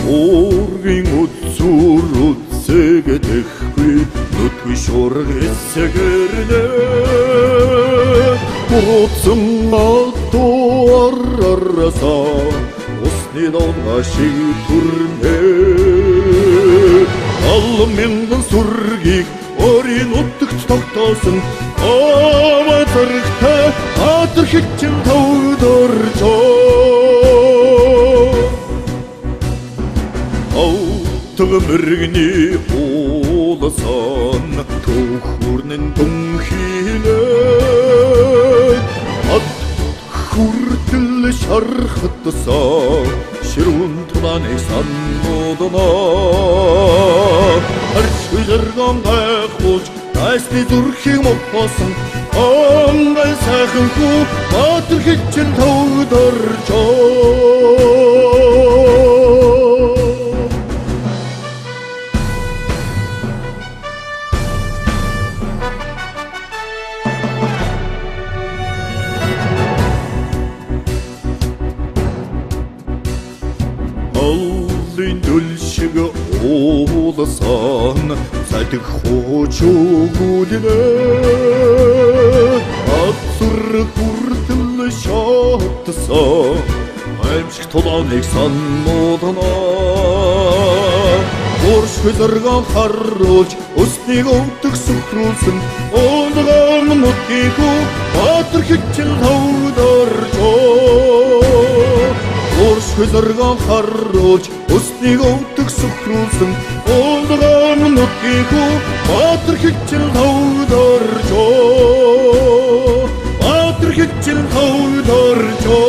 Уургийн үзүр үзэгдэхгүй нүдгүй шуурга эсгэрнэ Уруудсан атуарарасаа усны донга шиг түрнэ Алмянган сүргийг өөрийн утагт тогтоосон Ава зэрэгтэй атар хитчин тавдоржоо Аутаг мэрэгний ууласан түүхүрнэн дүнхилээ Ад хүртэл шархатсаа ширүүн тулааны саннууднаа Аршвилэргэн гайхуулж дайсны зүрхийг мопосон Онгай сайхан хүү батар хитчин тавдоржоо Аллын дүлшиг ууласан цайдаг хууч өгүүлнэ Атсур хүртэл шатсан аимшиг тулааныг саннууднаа Ууршгүй зэргэн харуулж өснийг өвдөг сүхрүүлсэн Онгон нутгийг батар хитчин тавдоржоо Ууршгүй зэргэн харуулж өснийг өвдөг сүхрүүлсэн Онгон нутгийг батар хитчин тавдоржоо Батар хитчин тавдоржоо